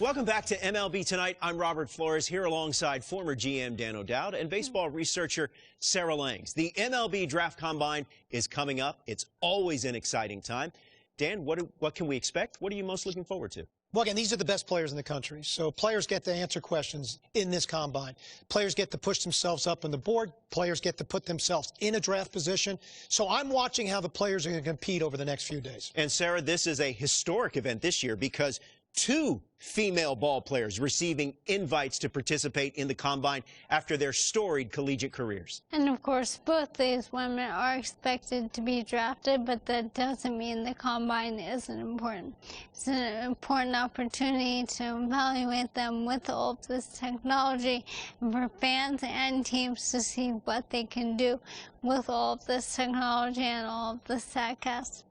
Welcome back to MLB Tonight. I'm Robert Flores here alongside former GM Dan O'Dowd and baseball researcher Sarah Langs. The MLB Draft Combine is coming up. It's always an exciting time. Dan, what can we expect? What are you most looking forward to? Well, again, these are the best players in the country. So players get to answer questions in this combine. Players get to push themselves up on the board. Players get to put themselves in a draft position. So I'm watching how the players are going to compete over the next few days. And Sarah, this is a historic event this year because 2 female ball players receiving invites to participate in the Combine after their storied collegiate careers. And of course, both these women are expected to be drafted, but that doesn't mean the Combine isn't important. It's an important opportunity to evaluate them with all of this technology and for fans and teams to see what they can do with all of this technology and all of the StatCast.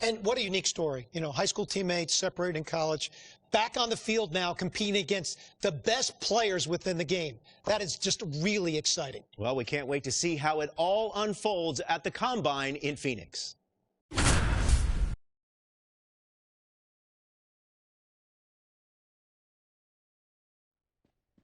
And what a unique story. You know, high school teammates separated in college, back on the field now competing against the best players within the game. That is just really exciting. Well, we can't wait to see how it all unfolds at the Combine in Phoenix.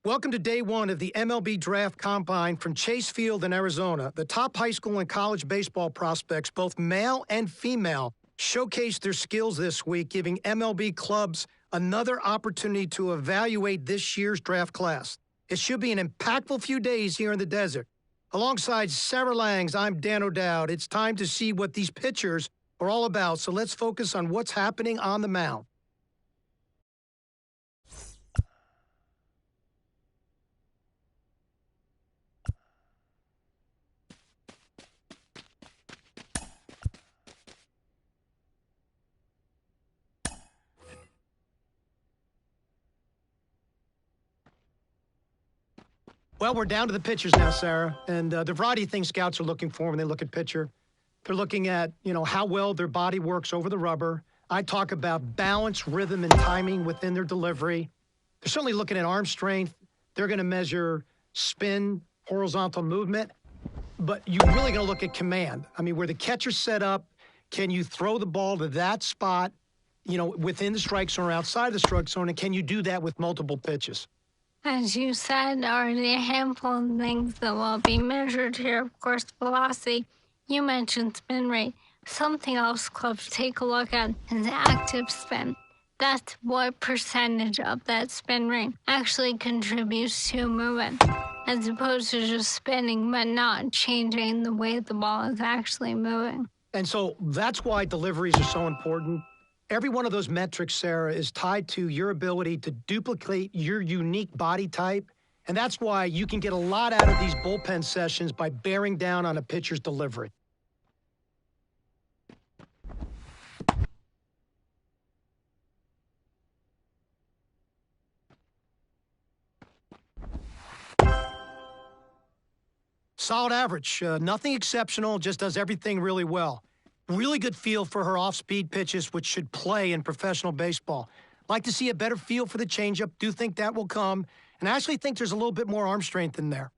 Welcome to day one of the MLB Draft Combine from Chase Field in Arizona. The top high school and college baseball prospects, both male and female, showcased their skills this week, giving MLB clubs another opportunity to evaluate this year's draft class. It should be an impactful few days here in the desert. Alongside Sarah Langs, I'm Dan O'Dowd. It's time to see what these pitchers are all about, so let's focus on what's happening on the mound. Well, we're down to the pitchers now, Sarah, and the variety of things scouts are looking for when they look at pitcher. They're looking at, how well their body works over the rubber. I talk about balance, rhythm, and timing within their delivery. They're certainly looking at arm strength. They're going to measure spin, horizontal movement, but you're really going to look at command. I mean, where the catcher's set up, can you throw the ball to that spot, within the strike zone or outside the strike zone, and can you do that with multiple pitches? As you said, already a handful of things that will be measured here. Of course, velocity. You mentioned spin rate. Something else clubs take a look at is active spin. That's what percentage of that spin rate actually contributes to movement, as opposed to just spinning but not changing the way the ball is actually moving. And so that's why deliveries are so important. Every one of those metrics, Sarah, is tied to your ability to duplicate your unique body type. And that's why you can get a lot out of these bullpen sessions by bearing down on a pitcher's delivery. Solid average. Nothing exceptional, just does everything really well. Really good feel for her off-speed pitches, which should play in professional baseball. Like to see a better feel for the changeup. Do think that will come. And I actually think there's a little bit more arm strength in there.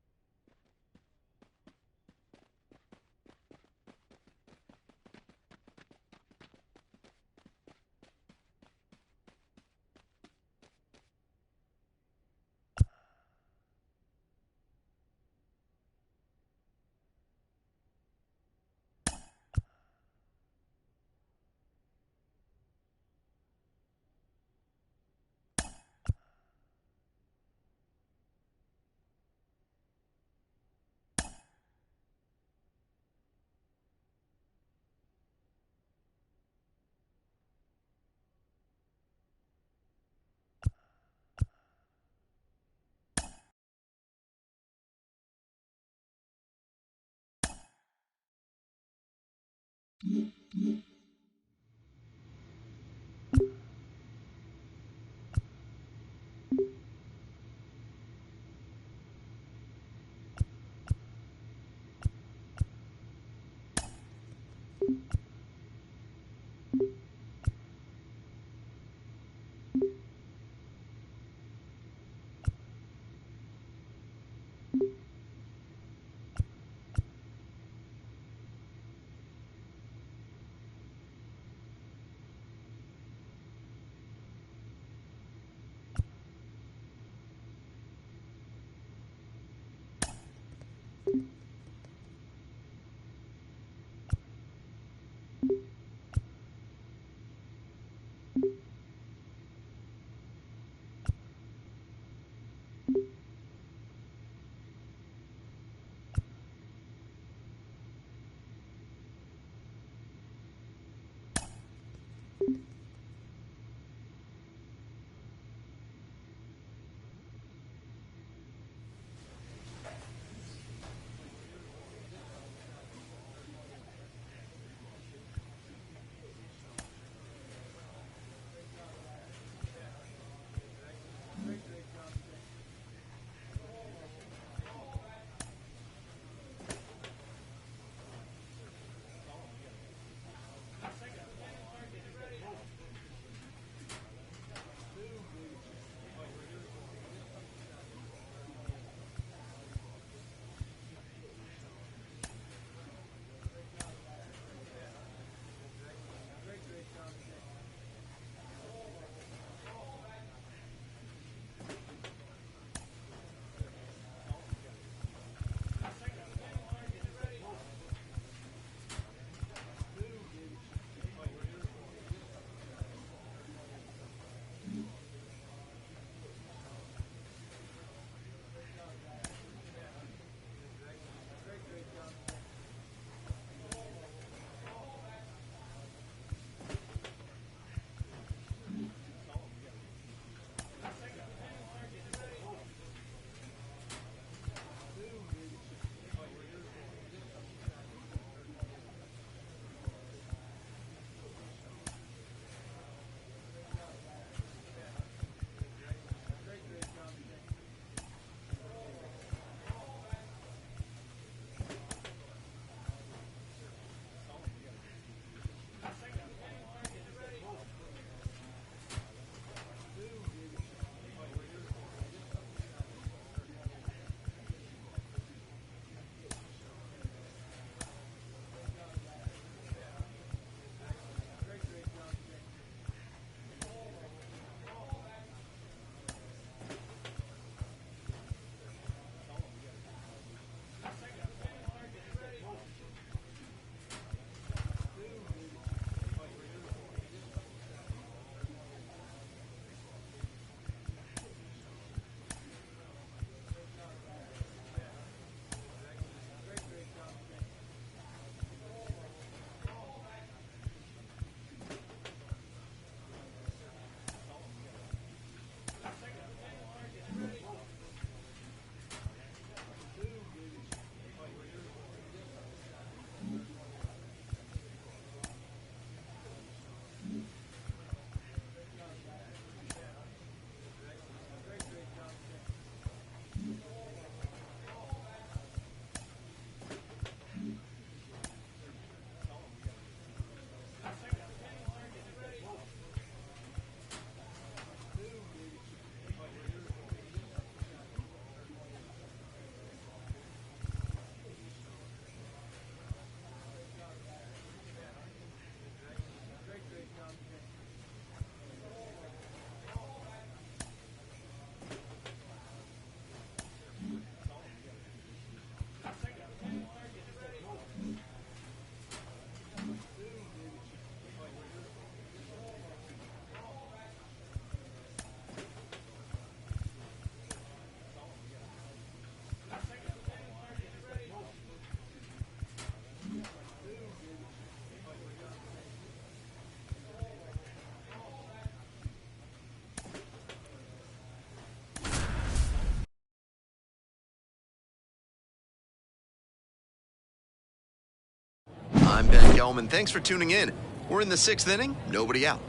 Gelman. Thanks for tuning in. We're in the 6th inning, nobody out.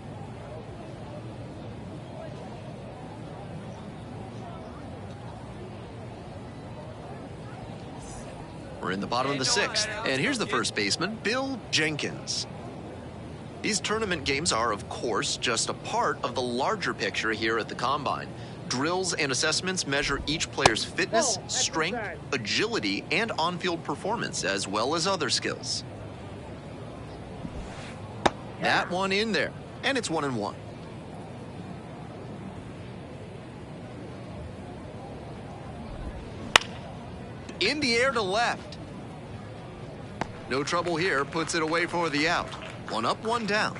We're in the bottom of the 6th, and here's the first baseman, Bill Jenkins. These tournament games are, of course, just a part of the larger picture here at the Combine. Drills and assessments measure each player's fitness, strength, agility, and on-field performance, as well as other skills. That one in there, and it's 1-1. In the air to left. No trouble here, puts it away for the out. 1 up, 1 down.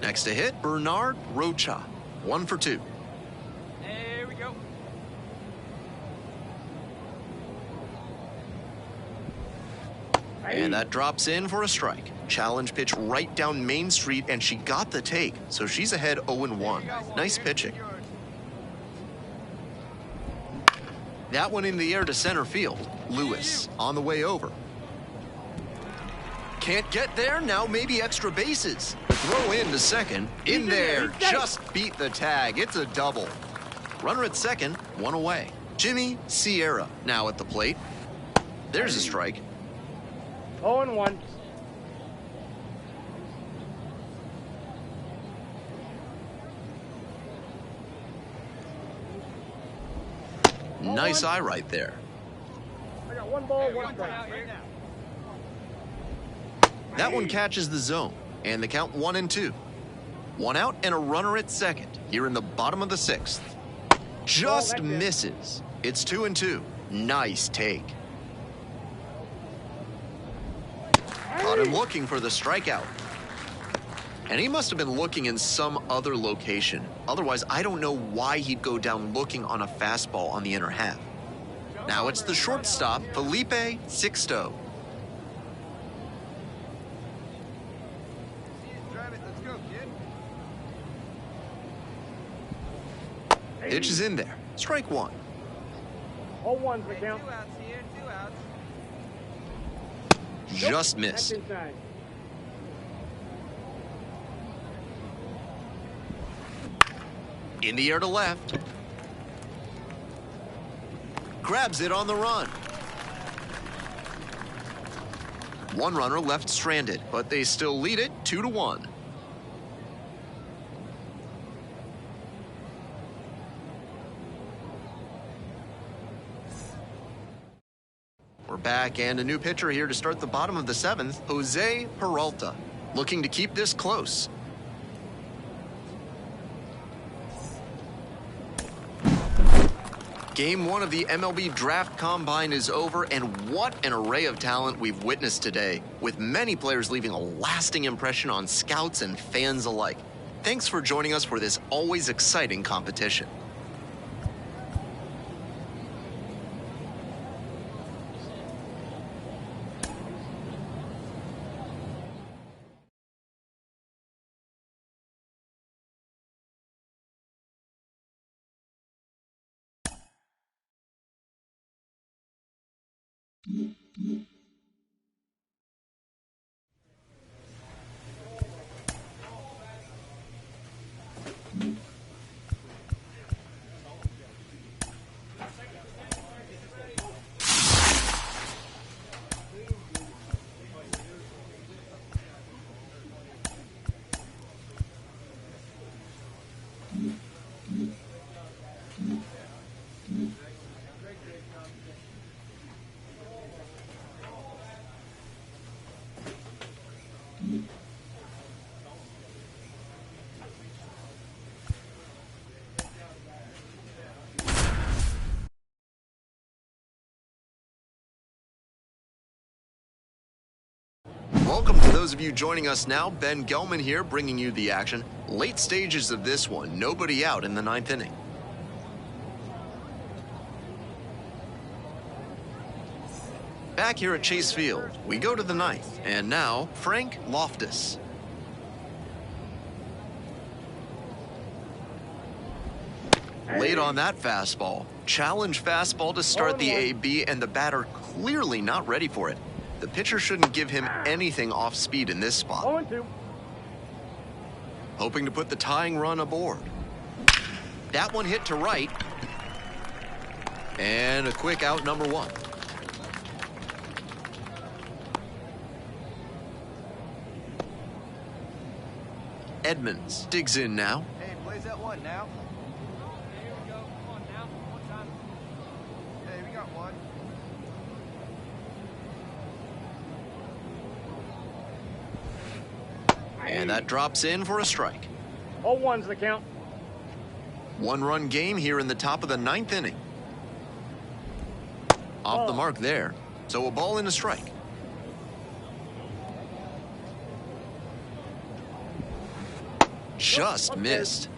Next to hit, Bernard Rocha. 1 for 2. There we go. And that drops in for a strike. Challenge pitch right down Main Street, and she got the take, so she's ahead 0-1. Nice pitching. That one in the air to center field. Lewis on the way over. Can't get there, now maybe extra bases. Throw in to second. In there, just beat the tag. It's a double. Runner at second, 1 away. Jimmy Sierra now at the plate. There's a strike. 0-1. Nice eye right there. I got 1 ball, 1 strike. That one catches the zone, and the count 1-2. 1 out and a runner at second here in the bottom of the 6th. Just misses. It's 2-2. Nice take. Caught him looking for the strikeout. And he must have been looking in some other location. Otherwise, I don't know why he'd go down looking on a fastball on the inner half. Now it's the shortstop, Felipe Sixto. Pitch is in there. Strike 1. 0-1 for count. Just missed. In the air to left. Grabs it on the run. 1 runner left stranded, but they still lead it 2-1. We're back, and a new pitcher here to start the bottom of the 7th, Jose Peralta, looking to keep this close. Game 1 of the MLB Draft Combine is over, and what an array of talent we've witnessed today, with many players leaving a lasting impression on scouts and fans alike. Thanks for joining us for this always exciting competition. Welcome to those of you joining us now. Ben Gelman here, bringing you the action. Late stages of this one, nobody out in the 9th inning. Back here at Chase Field, we go to the 9th, and now Frank Loftus. Late on that fastball. Challenge fastball to start the AB, and the batter clearly not ready for it. The pitcher shouldn't give him anything off speed in this spot. 0-2. Hoping to put the tying run aboard. That one hit to right. And a quick out, number one. Edmonds digs in now. Hey, plays that one now. Here we go. Come on now. One time. Hey, we got one. And that drops in for a strike. 0-1's the count. One-run game here in the top of the ninth inning. Off the mark there. So a ball and a strike. Just missed.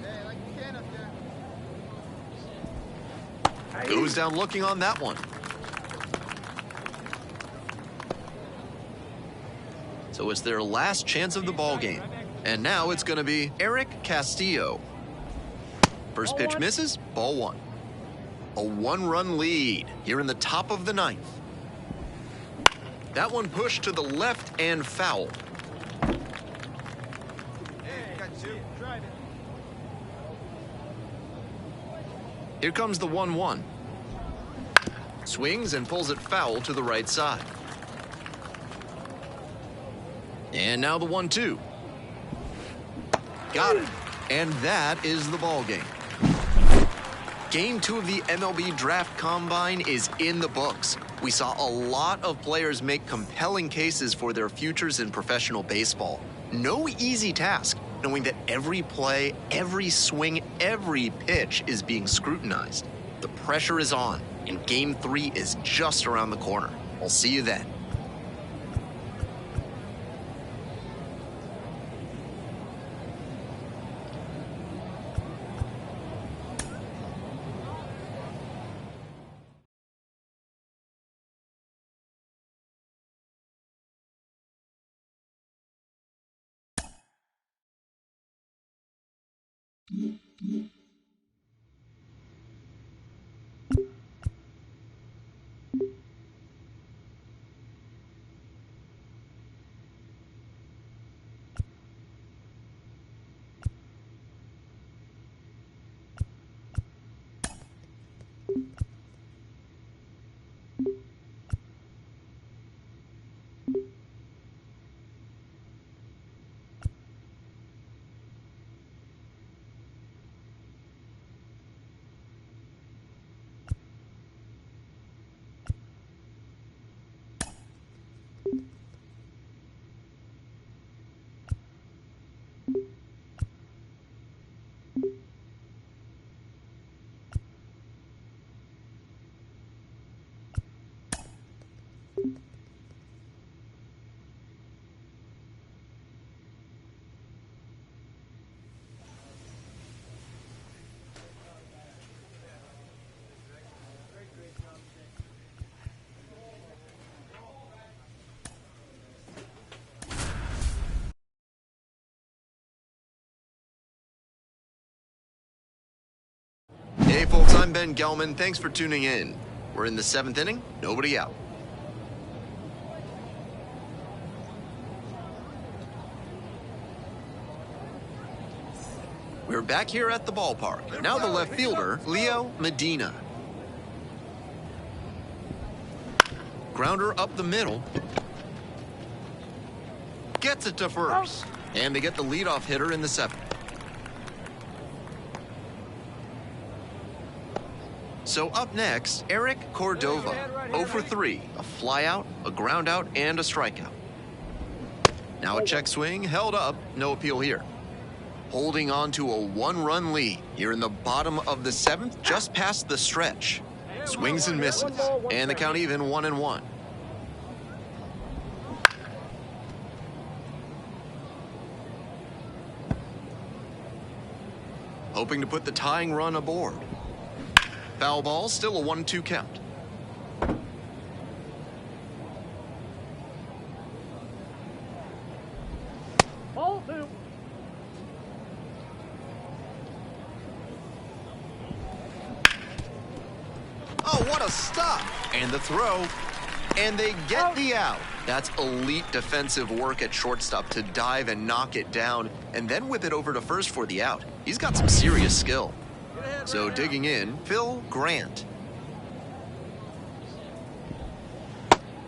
Hey, like you can up there. Goes down looking on that one. So it's their last chance of the ball game. And now it's going to be Eric Castillo. First pitch misses, ball one. A one-run lead here in the top of the ninth. That one pushed to the left and foul. Hey, you got two. Drive it. Here comes the 1-1. Swings and pulls it foul to the right side. And now the 1-2. Got it. And that is the ball game. Game 2 of the MLB Draft Combine is in the books. We saw a lot of players make compelling cases for their futures in professional baseball. No easy task, knowing that every play, every swing, every pitch is being scrutinized. The pressure is on, and Game 3 is just around the corner. I'll see you then. Hey folks, I'm Ben Gelman. Thanks for tuning in. We're in the 7th inning, nobody out. We're back here at the ballpark. Now the left fielder, Leo Medina. Grounder up the middle. Gets it to first. And they get the leadoff hitter in the 7th. So up next, Eric Cordova, 0 for 3, a flyout, a ground out, and a strikeout. Now a check swing, held up, no appeal here. Holding on to a one-run lead here in the bottom of the 7th, just past the stretch. Swings and misses, and the count even 1-1. Hoping to put the tying run aboard. Foul ball, still a 1-2 count. What a stop! And the throw. And they get the out. That's elite defensive work at shortstop to dive and knock it down and then whip it over to first for the out. He's got some serious skill. So digging in, Phil Grant.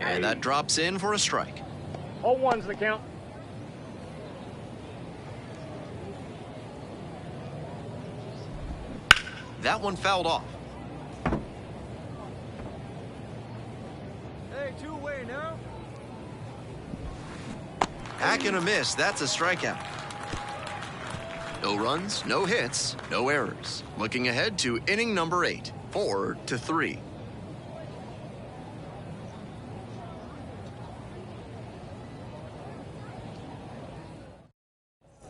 And that drops in for a strike. 0-1's the count. That one fouled off. Hey, two-way now. Hack and a miss, that's a strikeout. No runs, no hits, no errors. Looking ahead to inning number 8, 4-3.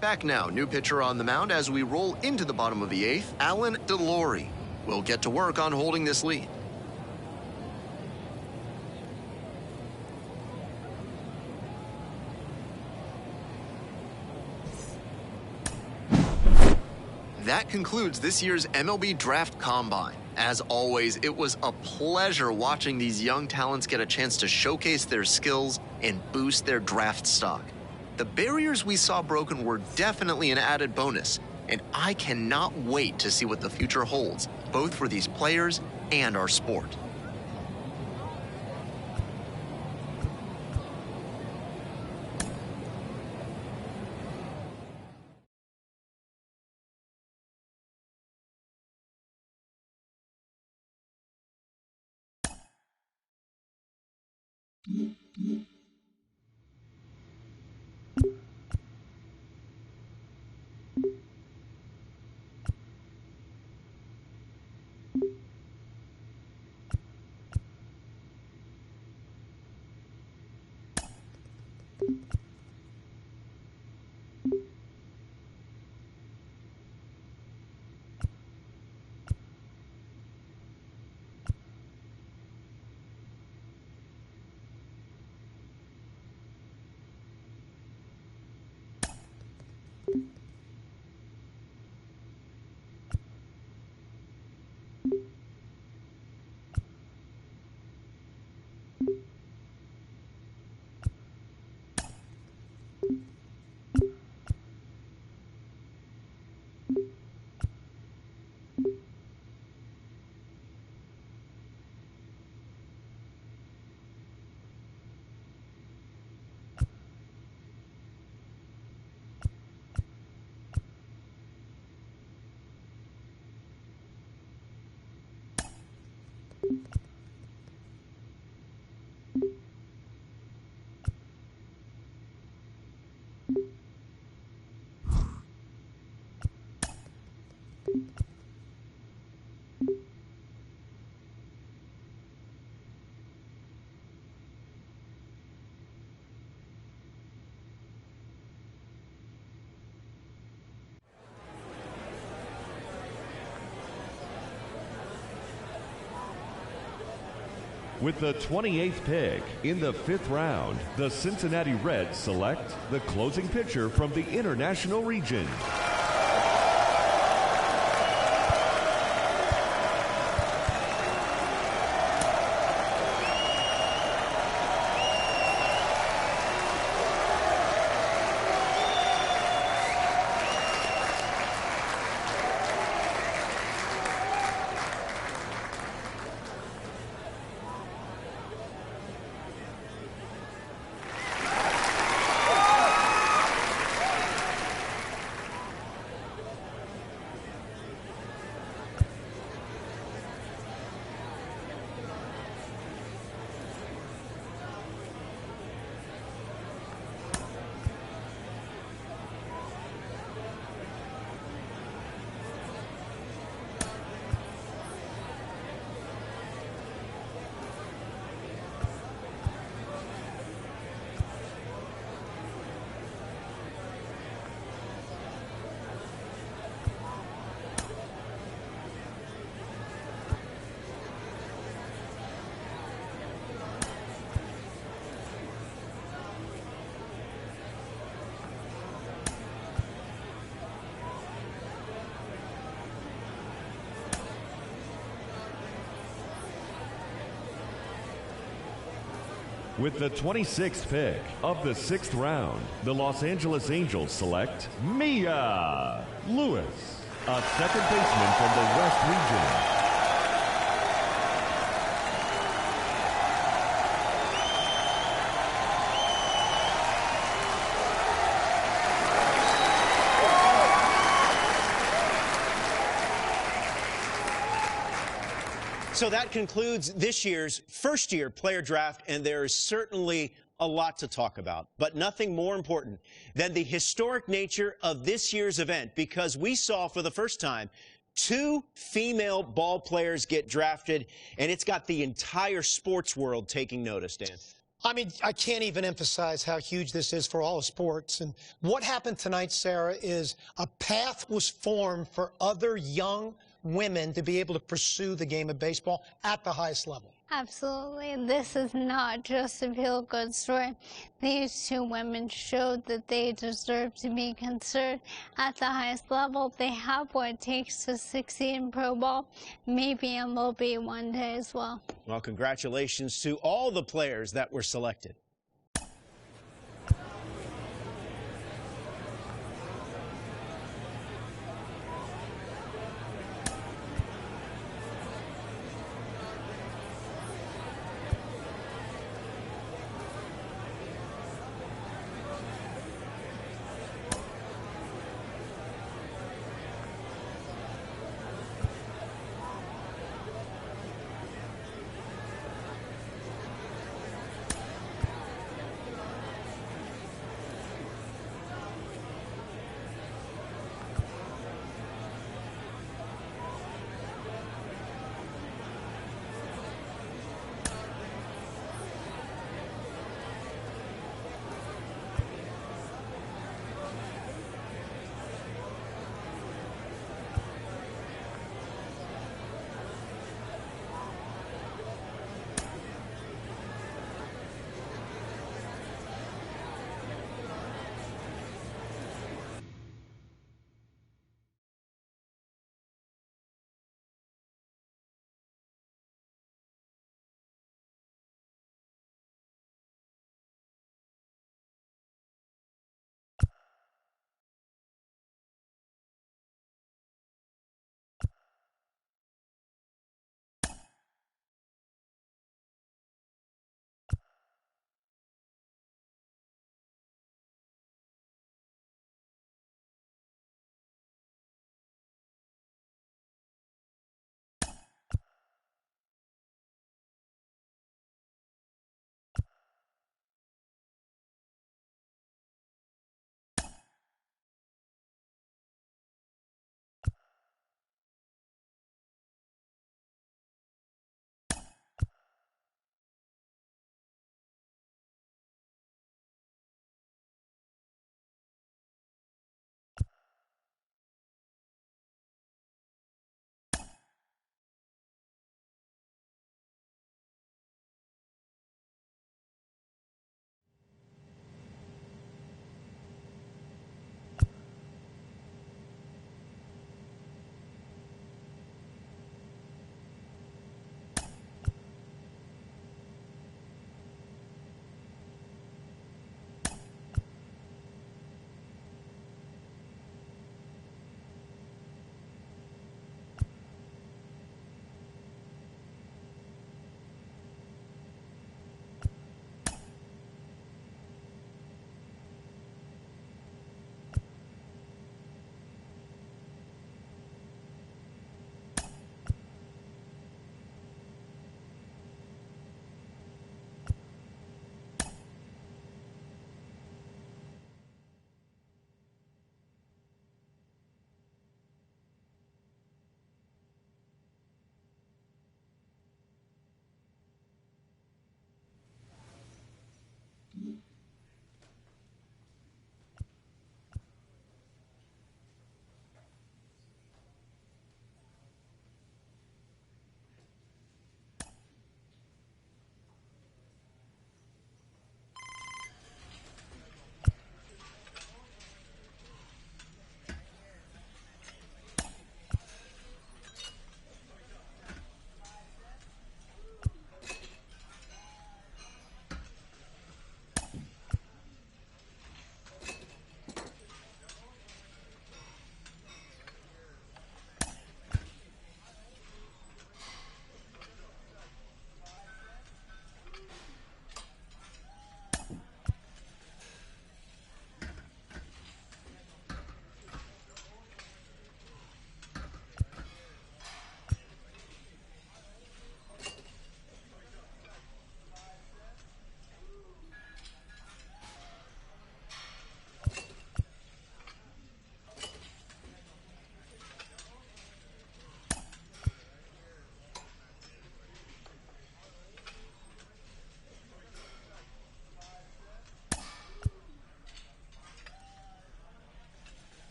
Back now, new pitcher on the mound as we roll into the bottom of the 8th, Alan DeLory will get to work on holding this lead. That concludes this year's MLB Draft Combine. As always, it was a pleasure watching these young talents get a chance to showcase their skills and boost their draft stock. The barriers we saw broken were definitely an added bonus, and I cannot wait to see what the future holds, both for these players and our sport. With the 28th pick in the 5th round, the Cincinnati Reds select the closing pitcher from the International Region. With the 26th pick of the 6th round, the Los Angeles Angels select Mia Lewis, a second baseman from the West region. So that concludes this year's first-year player draft, and there is certainly a lot to talk about, but nothing more important than the historic nature of this year's event, because we saw for the first time 2 female ball players get drafted, and it's got the entire sports world taking notice, Dan. I mean, I can't even emphasize how huge this is for all of sports. And what happened tonight, Sarah, is a path was formed for other young women to be able to pursue the game of baseball at the highest level. Absolutely. This is not just a feel-good story. These 2 women showed that they deserve to be considered at the highest level. They have what it takes to succeed in pro ball, maybe and will be one day as well. Well, congratulations to all the players that were selected.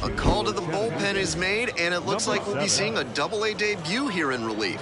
A call to the bullpen is made, and it looks like we'll be seeing a Double-A debut here in relief.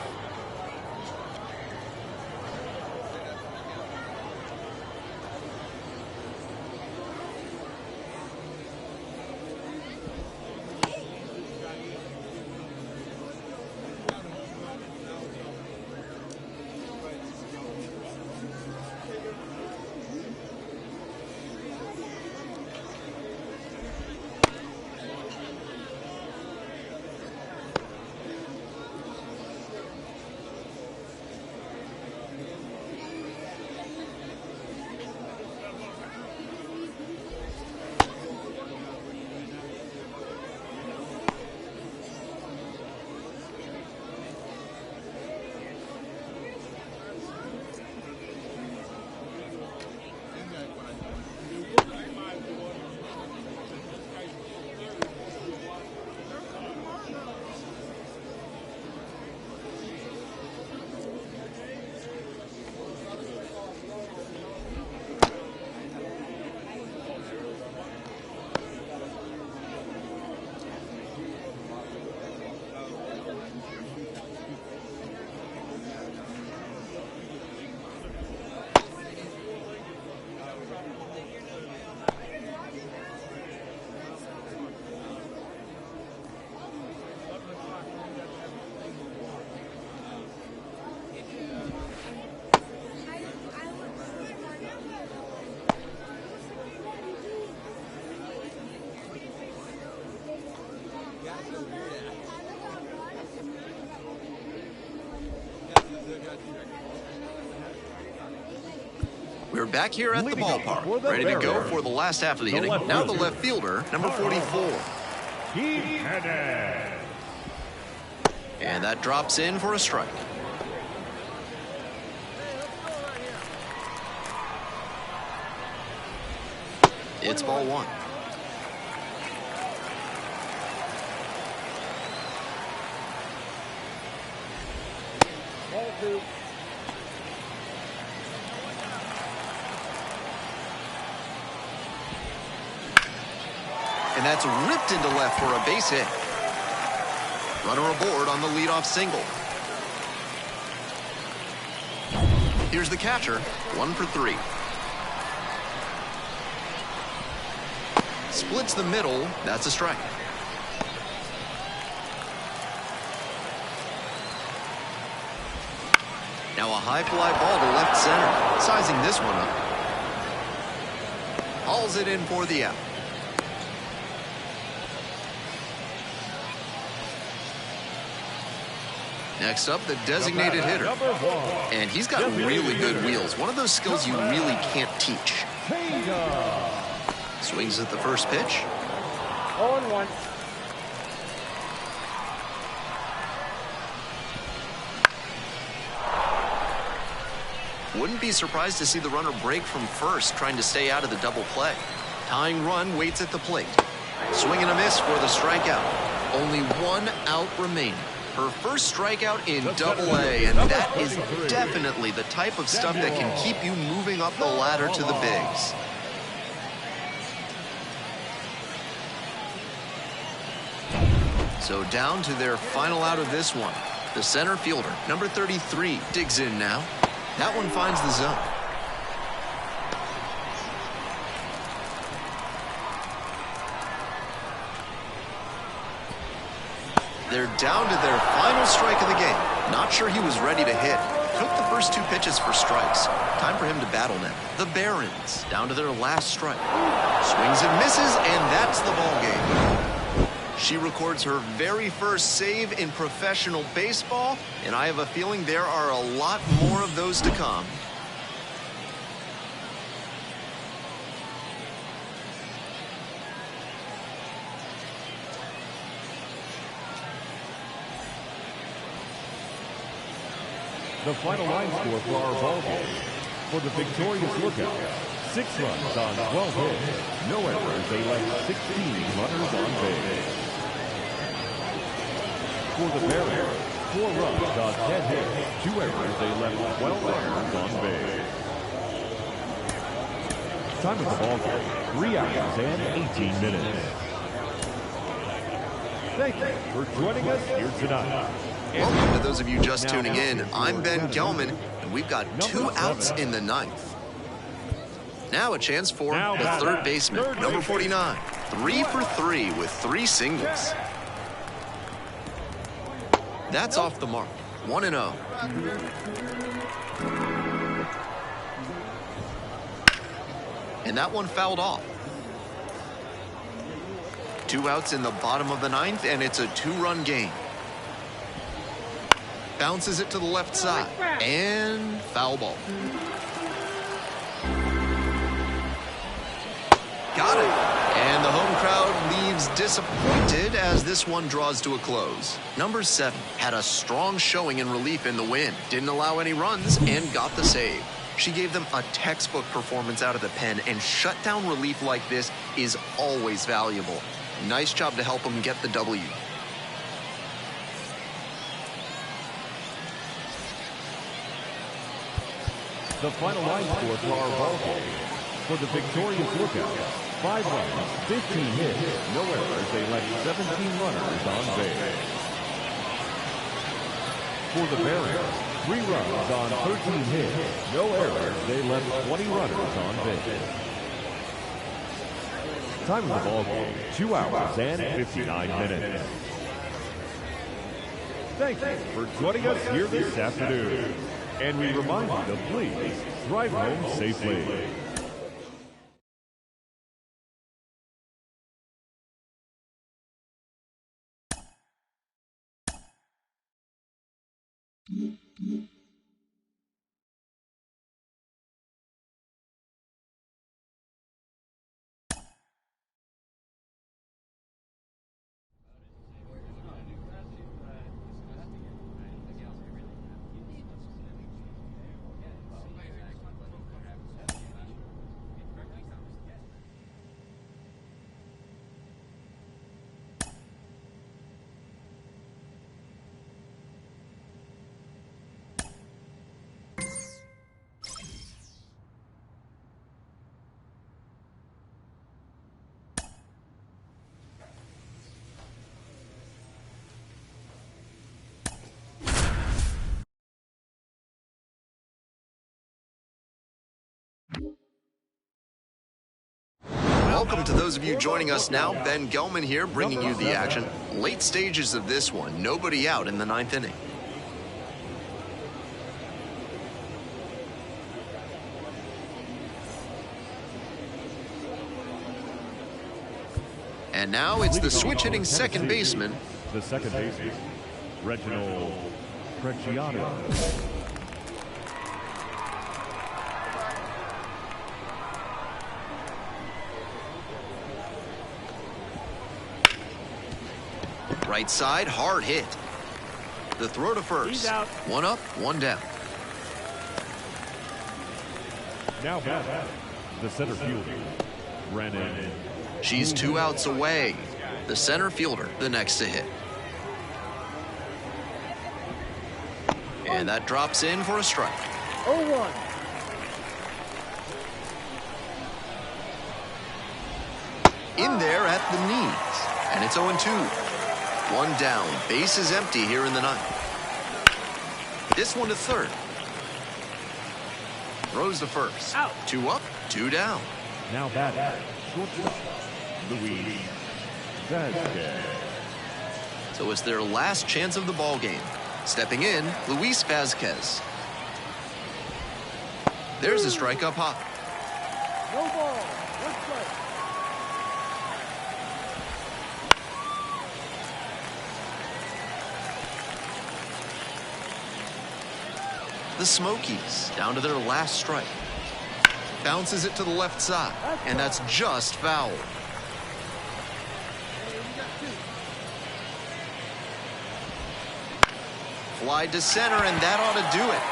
We're back here at the ballpark, ready to go for the last half of the inning. Now the left fielder, number 44. And that drops in for a strike. It's ball one. Ball two. And that's ripped into left for a base hit. Runner aboard on the leadoff single. Here's the catcher, 1 for 3. Splits the middle, that's a strike. Now a high fly ball to left center. Sizing this one up. Hauls it in for the out. Next up, the designated hitter. And he's got really good wheels. One of those skills you really can't teach. Swings at the first pitch. 0-1. Wouldn't be surprised to see the runner break from first, trying to stay out of the double play. Tying run waits at the plate. Swing and a miss for the strikeout. Only 1 out remaining. Her first strikeout in Double-A, and that is definitely the type of stuff that can keep you moving up the ladder to the bigs. So down to their final out of this one. The center fielder, number 33, digs in now. That one finds the zone. They're down to their final strike of the game. Not sure he was ready to hit. Took the first 2 pitches for strikes. Time for him to battle now. The Barons down to their last strike. Swings and misses, and that's the ball game. She records her very first save in professional baseball, and I have a feeling there are a lot more of those to come. The final line score for our ball game. For the victorious Lookout, 6 runs on 12 hits, no errors. They left 16 runners on base. For the Barons, 4 runs on 10 hits, 2 errors. They left 12 runners on base. Time of the ball game, 3 hours and 18 minutes. Thank you for joining us here tonight. Welcome to those of you just tuning in. I'm Ben Gelman, and we've got 2 outs in the 9th. Now a chance for the third baseman, number 49. 3 for 3 with 3 singles. That's off the mark. 1-0. And that one fouled off. 2 outs in the bottom of the 9th, and it's a 2-run game. Bounces it to the left side, and foul ball. Got it. And the home crowd leaves disappointed as this one draws to a close. Number 7 had a strong showing in relief in the win. Didn't allow any runs and got the save. She gave them a textbook performance out of the pen, and shutdown relief like this is always valuable. Nice job to help them get the W. The final line score for our ball game. For the victorious Lookouts, 5 runs, 15 hits, no errors. They left 17 runners on base. For the Barons, 3 runs on 13 hits, no errors. They left 20 runners on base. Time of the ball game, 2 hours and 59 minutes. Thank you for joining us here this afternoon. And we remind you to please drive home safely. Welcome to those of you joining us now. Ben Gelman here, bringing you the action. Late stages of this one, nobody out in the 9th inning. And now it's the switch-hitting second baseman. The second baseman, Reginald Preciado. Right side, hard hit. The throw to first. 1 up, 1 down. Now back, the center fielder, Brennan. She's 2 outs away. The center fielder, the next to hit. And that drops in for a strike. 0-1. In there at the knees. And it's 0-2. 1 down. Base is empty here in the 9th. This one to third. Throws to first. Out. 2 up, 2 down. Now batting, shortstop, Luis Vasquez. So it's their last chance of the ball game. Stepping in, Luis Vasquez. There's a strike up high. No ball. 1 strike. The Smokies down to their last strike. Bounces it to the left side, and that's just foul. Fly to center, and that ought to do it.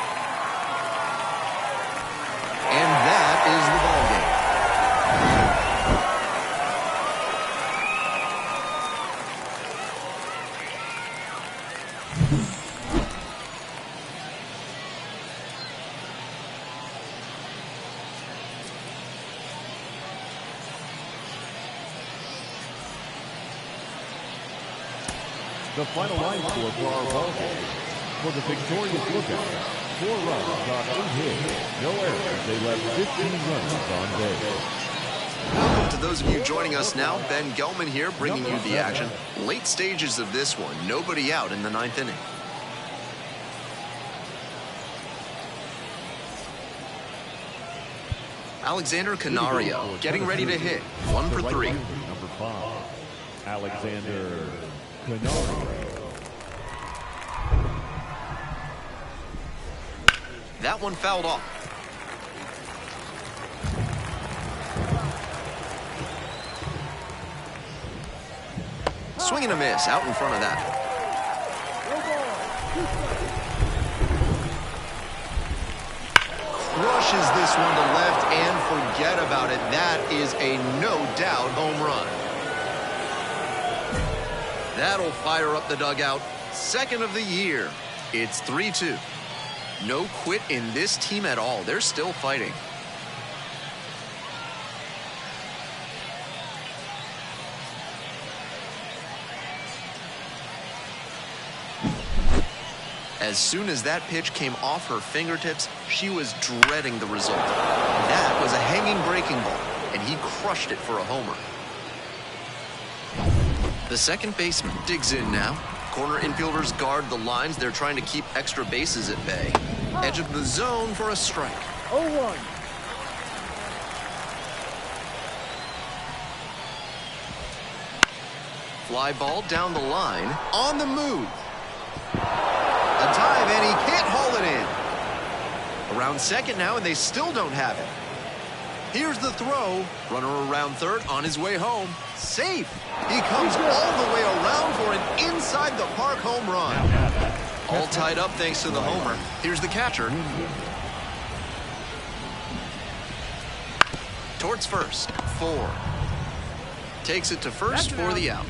And that is the ball game. The final line score for our ball game. For the victorious Lookouts, 4 runs on 8 hits, no errors. They left 15 runs on base. Welcome to those of you joining us now. Ben Gelman here, bringing you the action. Late stages of this one, nobody out in the 9th inning. Alexander Canario getting ready to hit. 1 for 3. Number 5, Alexander Canario. That one fouled off. Swing and a miss out in front of that. Crushes this one to left and forget about it. That is a no-doubt home run. That'll fire up the dugout. Second of the year. It's 3-2. No quit in this team at all. They're still fighting. As soon as that pitch came off her fingertips, she was dreading the result. That was a hanging breaking ball, and he crushed it for a homer. The second baseman digs in now. Corner infielders guard the lines. They're trying to keep extra bases at bay. Edge of the zone for a strike. 0-1. Fly ball down the line. On the move. A dive, and he can't haul it in. Around second now, and they still don't have it. Here's the throw. Runner around third on his way home. Safe. He comes all the way around for an inside-the-park home run. All tied up thanks to the homer. Here's the catcher. Towards first. 4. Takes it to first for the out.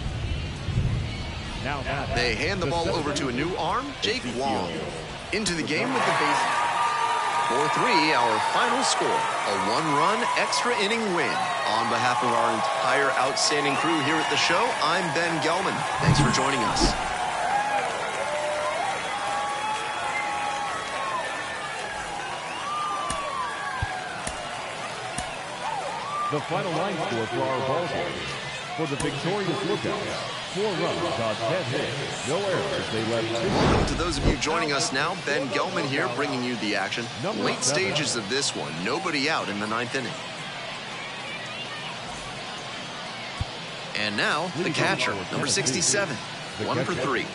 They hand the ball over to a new arm, Jake Wong. Into the game with the base. 4-3, our final score. A 1-run extra inning win. On behalf of our entire outstanding crew here at the show, I'm Ben Gelman. Thanks for joining us. The final line score for our ball game. For the victorious Lookouts, 4 runs on 10 hits, no errors. They left 15. Welcome to those of you joining us now. Ben Gelman here, bringing you the action. Late stages of this one, nobody out in the 9th inning. And now, the catcher, number 67, 1 for 3.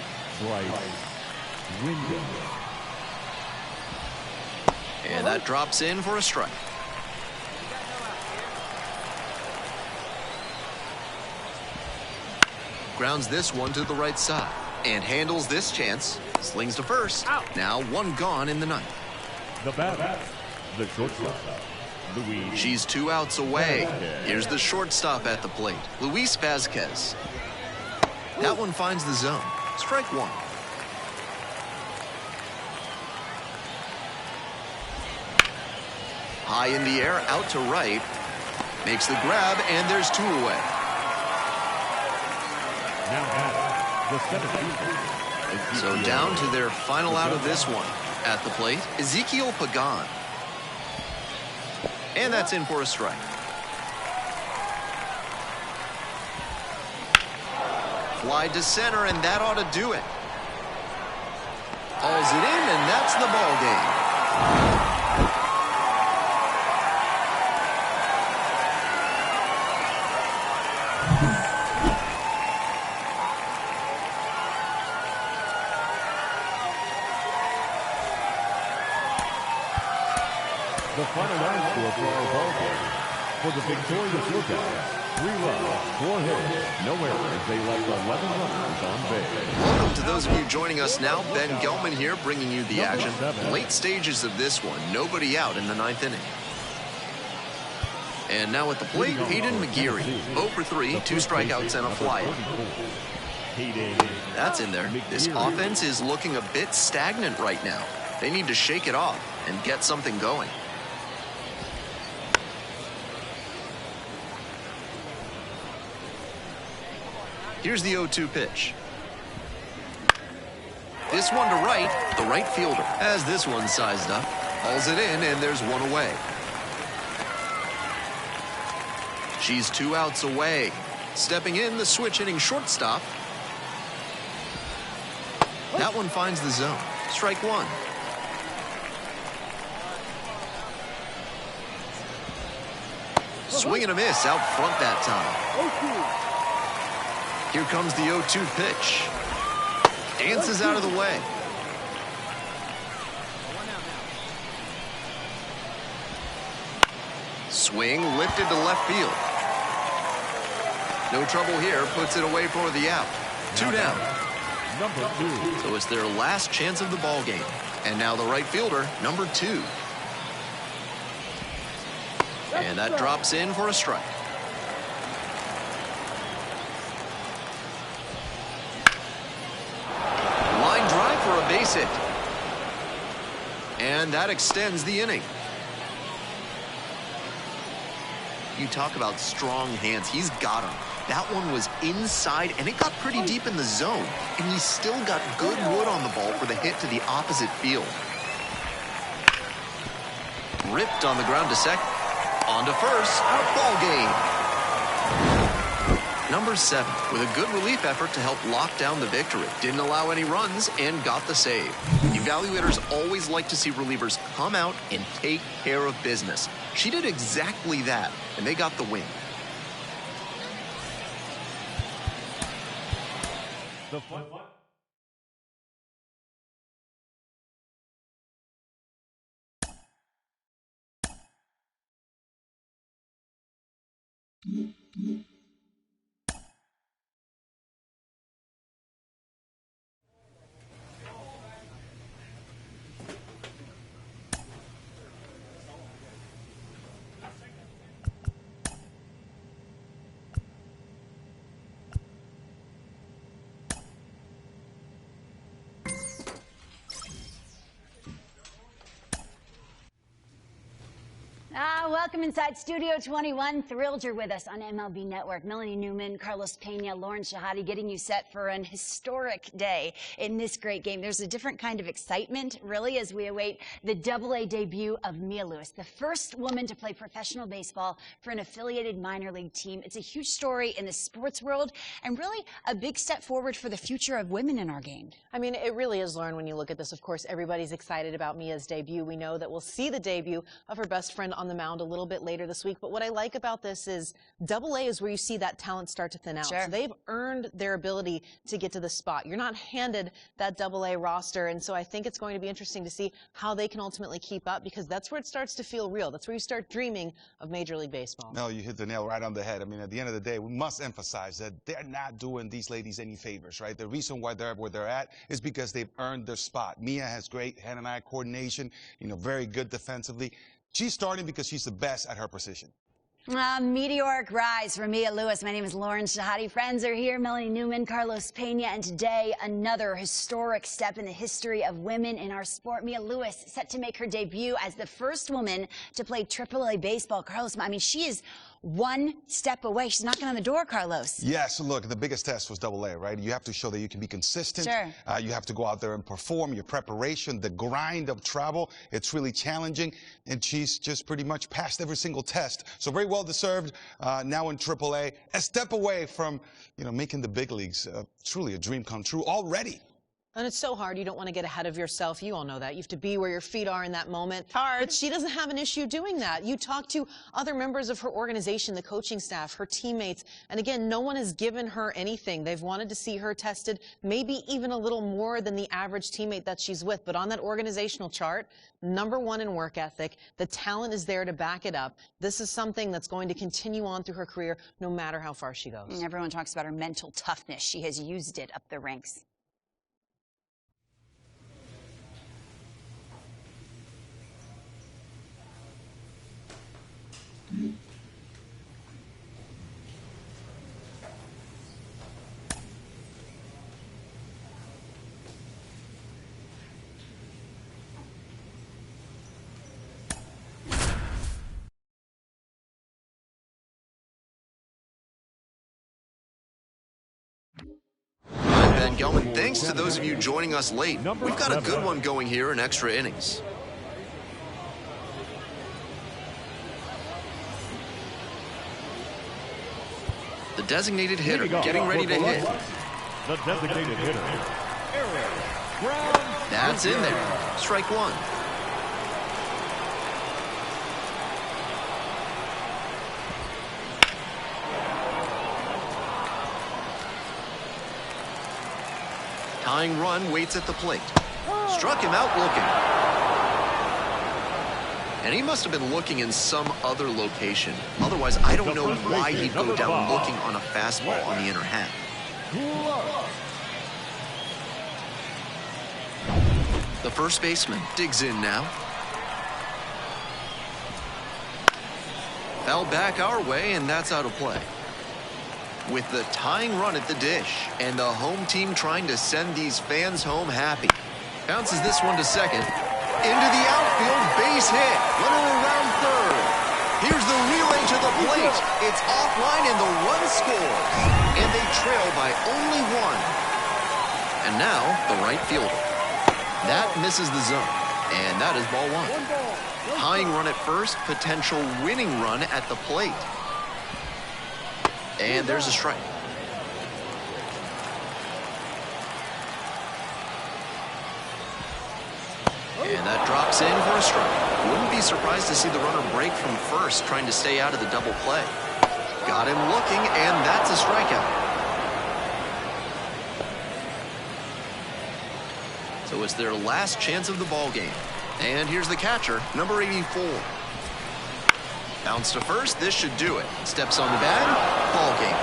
And that drops in for a strike. Grounds this one to the right side and handles this chance. Slings to first. Now 1 gone in the 9th. The batter, the shortstop, Luis. She's 2 outs away. Here's the shortstop at the plate, Luis Vazquez. That one finds the zone. Strike 1. High in the air, out to right. Makes the grab, and there's 2 away. Now the 17th. So down to their final out of this one. At the plate, Ezekiel Pagan. And that's in for a strike. Fly to center, and that ought to do it. Hauls it in, and that's the ball game. The final line score for our ball game. For the victorious Lookouts, 3 runs, 4 hits, no errors. They left 11 runners on base. Welcome to those of you joining us now. Ben Gelman here, bringing you the action. Late stages of this one, nobody out in the 9th inning. And now at the plate, Hayden McGeary. 0 for 3, 2 strikeouts and a flyout. That's in there. This offense is looking a bit stagnant right now. They need to shake it off and get something going. Here's the 0-2 pitch. This one to right, the right fielder. As this one's sized up, hauls it in, and there's one away. She's 2 outs away. Stepping in, the switch-hitting shortstop. That one finds the zone. Strike one. Swing and a miss out front that time. Here comes the 0-2 pitch. Dances out of the way. Swing lifted to left field. No trouble here. Puts it away for the out. 2 down. Number 2. So it's their last chance of the ball game. And now the right fielder, number 2. And that drops in for a strike. Line drive for a base hit. And that extends the inning. You talk about strong hands. He's got them. That one was inside, and it got pretty deep in the zone. And he still got good wood on the ball for the hit to the opposite field. Ripped on the ground to second. On to first. Ball game. Number 7 with a good relief effort to help lock down the victory. Didn't allow any runs and got the save. Evaluators always like to see relievers come out and take care of business. She did exactly that, and they got the win. The fun. Welcome inside Studio 21. Thrilled you're with us on MLB Network. Melanie Newman, Carlos Pena, Lauren Shahadi getting you set for an historic day in this great game. There's a different kind of excitement, really, as we await the AA debut of Mia Lewis, the first woman to play professional baseball for an affiliated minor league team. It's a huge story in the sports world and really a big step forward for the future of women in our game. I mean, it really is, Lauren, when you look at this. Of course, everybody's excited about Mia's debut. We know that we'll see the debut of her best friend on the mound a little bit later this week. But what I like about this is AA is where you see that talent start to thin out. Sure. So they've earned their ability to get to the spot. You're not handed that AA roster. And so I think it's going to be interesting to see how they can ultimately keep up, because that's where it starts to feel real. That's where you start dreaming of Major League Baseball. No, you hit the nail right on the head. I mean, at the end of the day, we must emphasize that they're not doing these ladies any favors, right? The reason why they're where they're at is because they've earned their spot. Mia has great hand-and-eye coordination, very good defensively. She's starting because she's the best at her position. Meteoric rise for Mia Lewis. My name is Lauren Shahadi. Friends are here. Melanie Newman, Carlos Pena, and today another historic step in the history of women in our sport. Mia Lewis set to make her debut as the first woman to play AAA baseball. Carlos, I mean, she is one step away. She's knocking on the door, Carlos. Yeah, so look, the biggest test was AA, right? You have to show that you can be consistent. Sure. You have to go out there and perform. Your preparation, the grind of travel, it's really challenging. And she's just pretty much passed every single test. So very well deserved. Now in AAA, a step away from, making the big leagues. Truly a dream come true already. And it's so hard. You don't want to get ahead of yourself. You all know that. You have to be where your feet are in that moment. It's hard. But she doesn't have an issue doing that. You talk to other members of her organization, the coaching staff, her teammates, and again, no one has given her anything. They've wanted to see her tested, maybe even a little more than the average teammate that she's with. But on that organizational chart, #1 in work ethic, the talent is there to back it up. This is something that's going to continue on through her career, no matter how far she goes. And everyone talks about her mental toughness. She has used it up the ranks. Ben Gelman. Thanks to those of you joining us late. We've got a good one going here in extra innings. The designated hitter getting ready to hit. The designated hitter. That's in there. Strike one. Tying run waits at the plate. Struck him out looking. And he must have been looking in some other location. Otherwise, I don't know why he'd go down looking on a fastball on the inner half. The first baseman digs in now. Foul back our way, and that's out of play. With the tying run at the dish, and the home team trying to send these fans home happy. Bounces this one to second. Into the outfield, base hit. Runner around third. Here's the relay to the plate. It's offline, and the run scores. And they trail by only one. And now, the right fielder. That misses the zone, and that is ball one. Tying run at first, potential winning run at the plate. And there's a strike. And that drops in for a strike. Wouldn't be surprised to see the runner break from first, trying to stay out of the double play. Got him looking, and that's a strikeout. So it's their last chance of the ball game. And here's the catcher, number 84. Bounce to first, this should do it. Steps on the bag, ball game.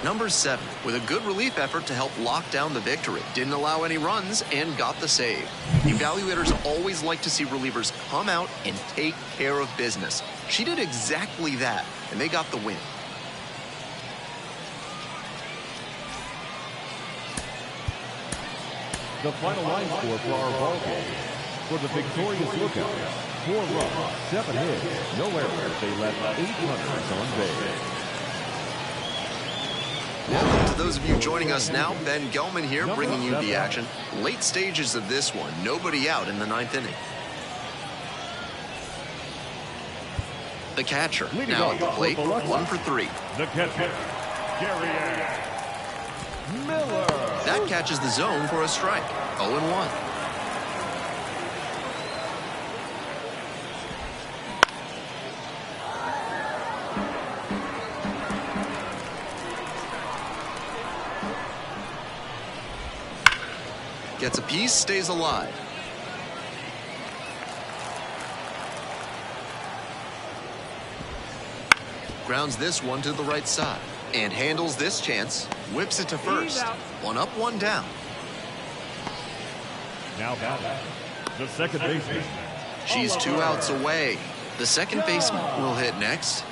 Number 7, with a good relief effort to help lock down the victory. Didn't allow any runs and got the save. Evaluators always like to see relievers come out and take care of business. She did exactly that, and they got the win. The final line score for our ball game. For the victorious Lookouts, 4 runs, 7 hits, no errors. They left 8 runners on base. Welcome to those of you joining us now. Ben Gelman here, bringing you the action. Late stages of this one. Nobody out in the 9th inning. The catcher now at the plate, 1 for 3. The catcher, Gary Miller. That catches the zone for a strike. 0-1. Gets a piece, stays alive. Grounds this one to the right side and handles this chance. Whips it to first. 1 up, 1 down. Now batting, the second baseman. She's 2 outs away. The second baseman will hit next.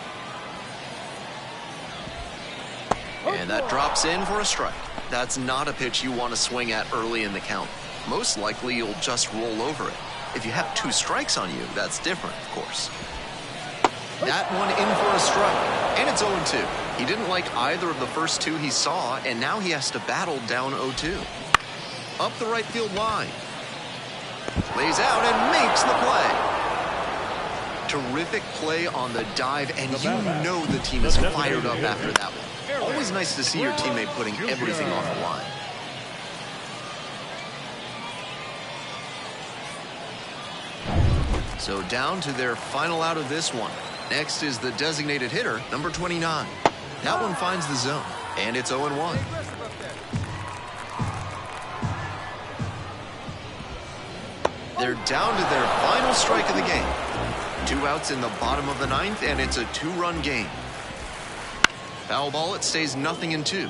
And that drops in for a strike. That's not a pitch you want to swing at early in the count. Most likely you'll just roll over it. If you have 2 strikes on you, that's different, of course. That one in for a strike, and it's 0-2. He didn't like either of the first 2 he saw, and now he has to battle down 0-2. Up the right field line. Lays out and makes the play. Terrific play on the dive, and you know the team is fired up after that one. Always nice to see your teammate putting everything on the line. So down to their final out of this one. Next is the designated hitter, number 29. That one finds the zone, and it's 0-1. They're down to their final strike of the game. 2 outs in the bottom of the 9th, and it's a 2-run game. Foul ball, it stays 0-2.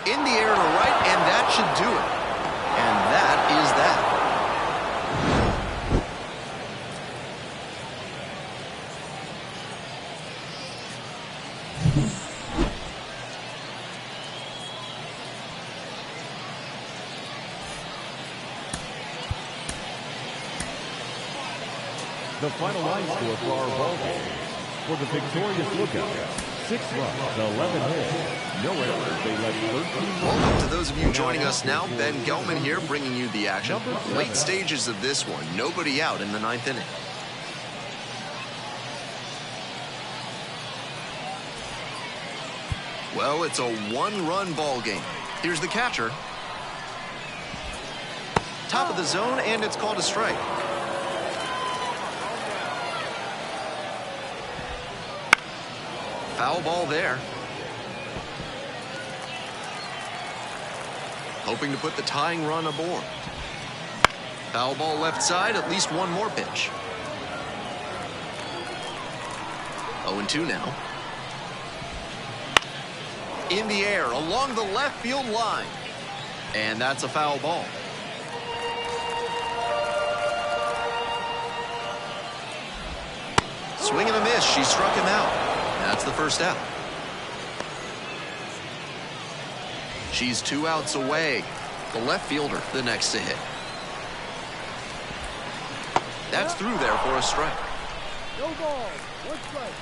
In the air to right, and that should do it. And that is that. The final line score for our ball game. For the victorious Lookouts, 6 runs, 11 hits, no errors. They led 13 runs. To those of you joining us now, Ben Gelman here bringing you the action. Late stages of this one, nobody out in the 9th inning. Well, it's a one-run ball game. Here's the catcher. Top of the zone, and it's called a strike. Foul ball there. Hoping to put the tying run aboard. Foul ball left side, at least one more pitch. 0-2 now. In the air, along the left field line. And that's a foul ball. Swing and a miss. She struck him out. That's the first out. She's 2 outs away. The left fielder, the next to hit. That's through there for a strike. No ball. 1 strike.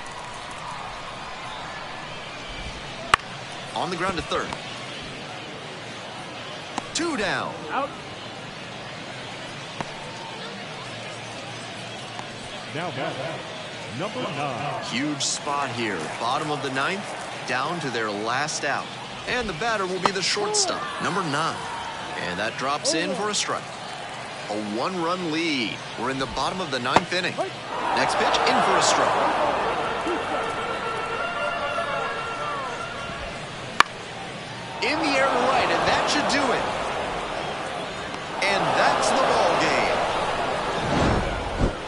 On the ground to third. 2 down. Out. Now back, number 9. Huge spot here. Bottom of the 9th, down to their last out. And the batter will be the shortstop, number 9. And that drops in for a strike. A 1-run lead. We're in the bottom of the 9th inning. Next pitch, in for a strike. In the air to right, and that should do it. And that's the ball game.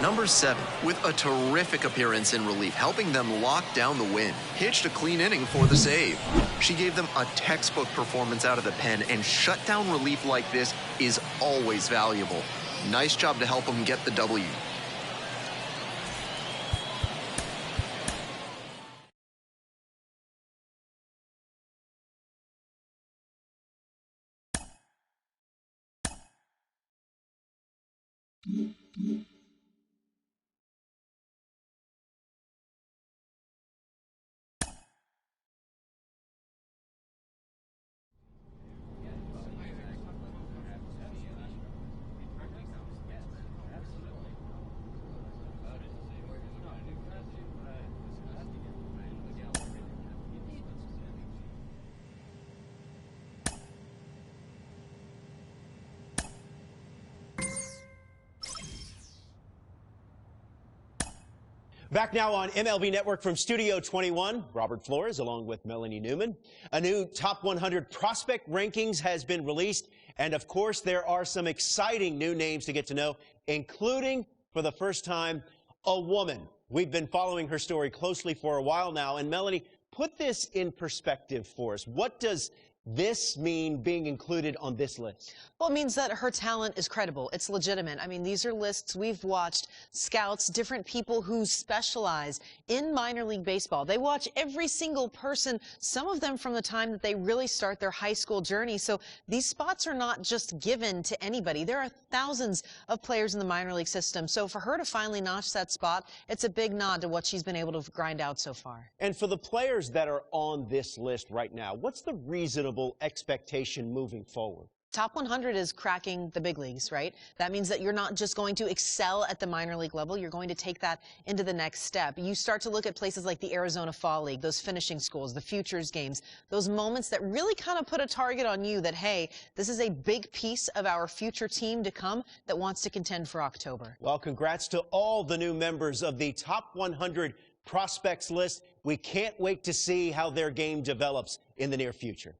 Number 7, with a terrific appearance in relief, helping them lock down the win. Pitched a clean inning for the save. She gave them a textbook performance out of the pen, and shutdown relief like this is always valuable. Nice job to help them get the W. Back now on MLB Network from Studio 21, Robert Flores along with Melanie Newman. A new Top 100 Prospect Rankings has been released, and of course there are some exciting new names to get to know, including, for the first time, a woman. We've been following her story closely for a while now, and Melanie, put this in perspective for us. What does this mean, being included on this list? Well, it means that her talent is credible. It's legitimate. I mean, these are lists we've watched. Scouts, different people who specialize in minor league baseball. They watch every single person, some of them from the time that they really start their high school journey. So these spots are not just given to anybody. There are thousands of players in the minor league system. So for her to finally notch that spot, it's a big nod to what she's been able to grind out so far. And for the players that are on this list right now, what's the reasonable expectation moving forward? Top 100 is cracking the big leagues, right? That means that you're not just going to excel at the minor league level, you're going to take that into the next step. You start to look at places like the Arizona Fall League, those finishing schools, the futures games, those moments that really kind of put a target on you that, hey, this is a big piece of our future team to come that wants to contend for October. Well, congrats to all the new members of the Top 100 Prospects list. We can't wait to see how their game develops in the near future.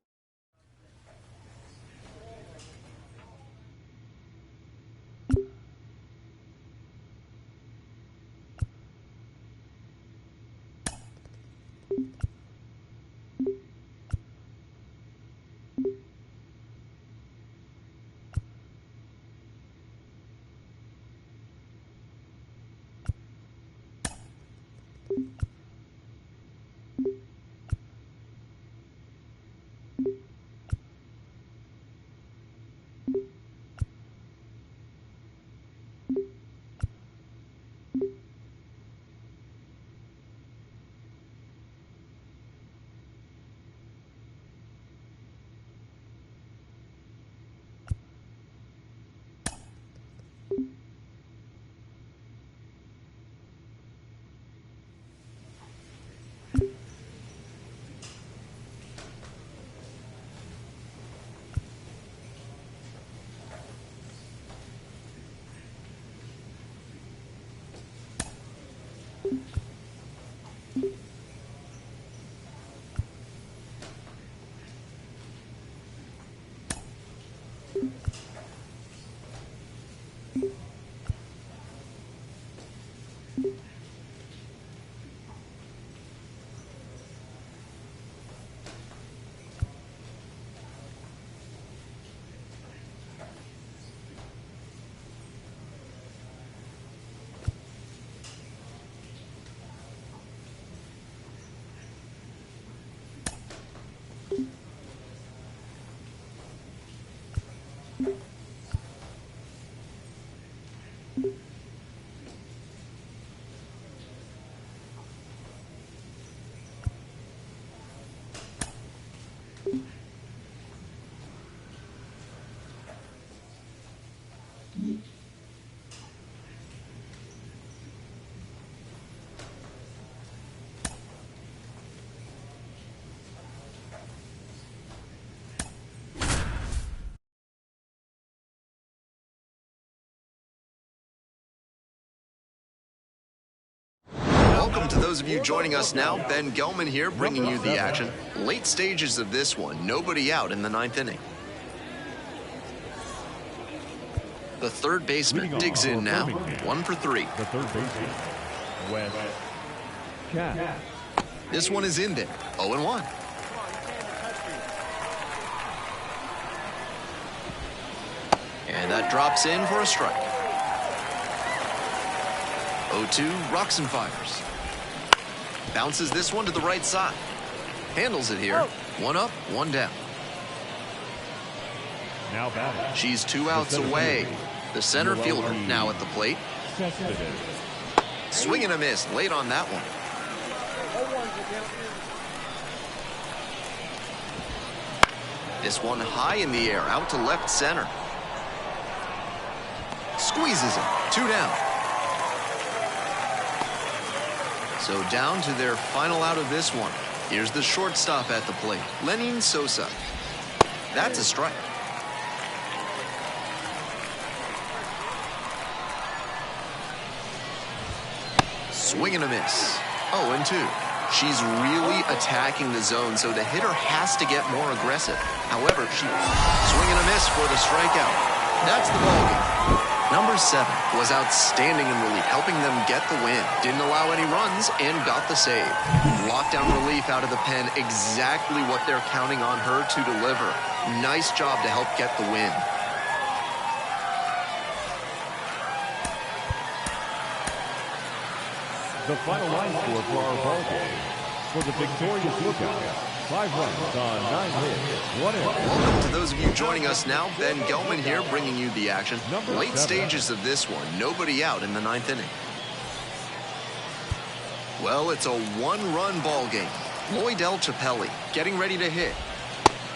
those of you joining us now, Ben Gelman here, bringing you the action. Late stages of this one, nobody out in the 9th inning. The third baseman digs in now, 1 for 3. The third baseman, Wes Cat. This one is in there, 0-1. And that drops in for a strike. 0-2, rocks and fires. Bounces this one to the right side. Handles it here. 1 up, 1 down. Now batting. She's 2 outs away. The center fielder now at the plate. Swing and a miss late on that one. This one high in the air, out to left center. Squeezes it, 2 down. So down to their final out of this one. Here's the shortstop at the plate, Lenin Sosa. That's a strike. Swing and a miss. 0-2. She's really attacking the zone, so the hitter has to get more aggressive. However, she swing and a miss for the strikeout. That's the ballgame. Number 7 was outstanding in relief, helping them get the win. Didn't allow any runs and got the save. Lockdown relief out of the pen, exactly what they're counting on her to deliver. Nice job to help get the win. The final line score for our ball game. For the victorious Lookout, 5 runs on 9 hits, 1 error. Welcome to those of you joining us now. Ben Gelman here, bringing you the action. Late 7. stages of this one, nobody out in the 9th inning. Well, it's a 1-run ball game. Lloyd L. Chappelli getting ready to hit.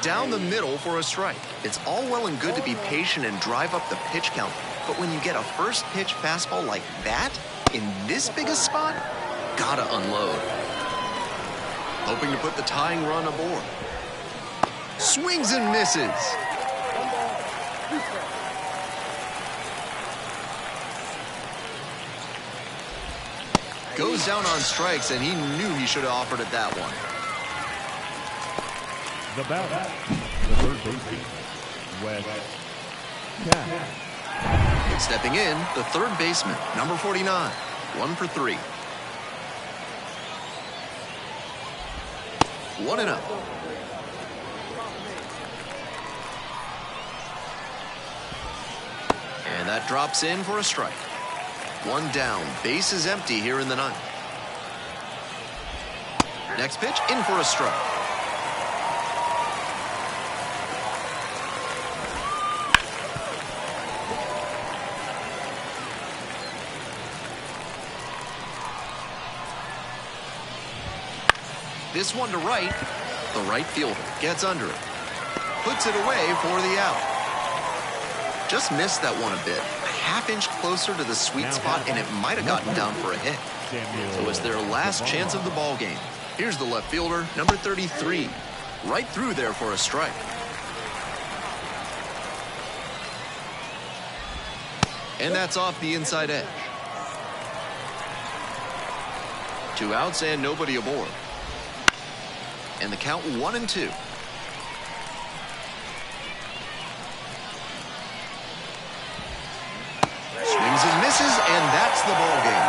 Down the middle for a strike. It's all well and good to be patient and drive up the pitch count, but when you get a first pitch fastball like that, in this big a spot, gotta unload. Hoping to put the tying run aboard. Swings and misses. Goes down on strikes, and he knew he should have offered it that one. The batter, the third baseman, Wes Cat. Stepping in, the third baseman, number 49, 1 for 3. 1-0. And that drops in for a strike. 1 down, base is empty here in the 9th. Next pitch, in for a strike. This one to right. The right fielder gets under it. Puts it away for the out. Just missed that one a bit. A half-inch closer to the sweet spot, and it might have gotten down for a hit. So it's their last chance of the ball game. Here's the left fielder, number 33. Right through there for a strike. And that's off the inside edge. 2 outs and nobody aboard. And the count 1-2. Swings and misses, and that's the ball game.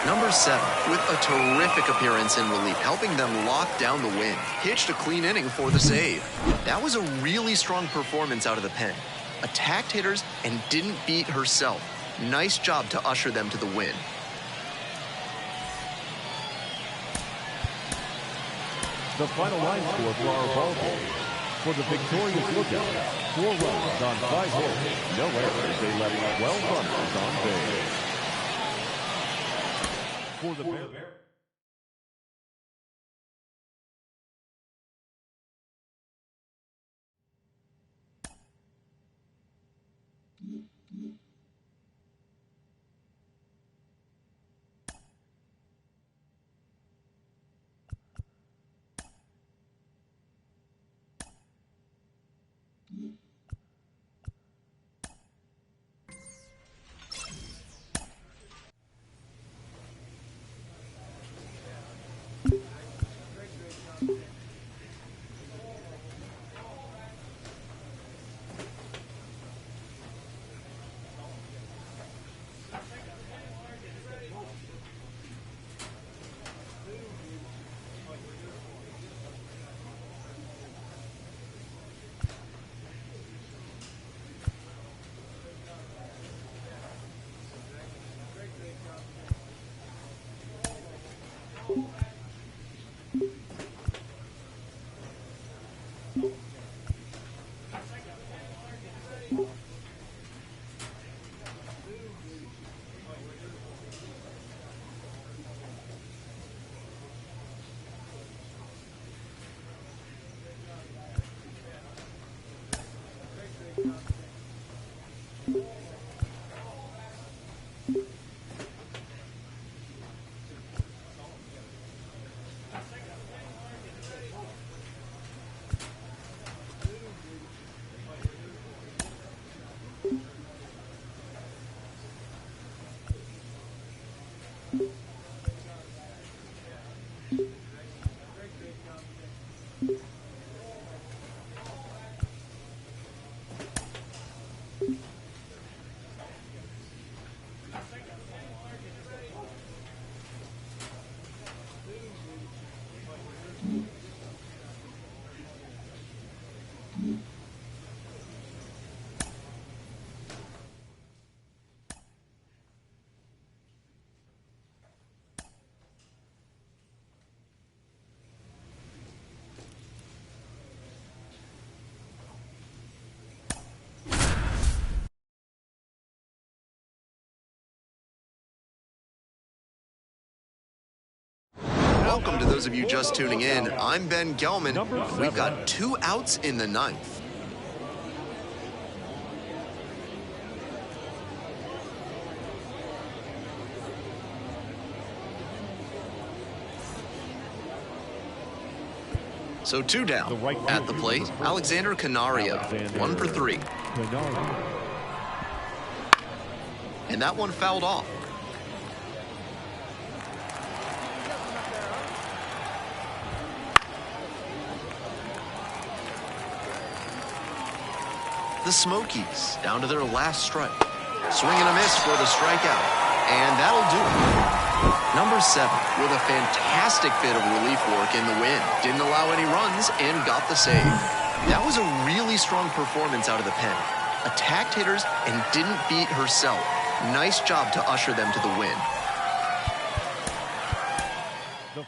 Number 7 with a terrific appearance in relief, helping them lock down the win. Pitched a clean inning for the save. That was a really strong performance out of the pen. Attacked hitters and didn't beat herself. Nice job to usher them to the win. The final line score for our ball game. For the victorious Lookout, 4 runs on 5 hits, no errors. They left 12 runners on base. For the Bears. Welcome to those of you just tuning in. I'm Ben Gelman. We've got 2 outs in the 9th. So 2 down. At the plate, Alexander Canario, 1 for 3. And that one fouled off. The Smokies down to their last strike. Swing and a miss for the strikeout. And that'll do it. Number 7 with a fantastic bit of relief work in the win. Didn't allow any runs and got the save. That was a really strong performance out of the pen. Attacked hitters and didn't beat herself. Nice job to usher them to the win. The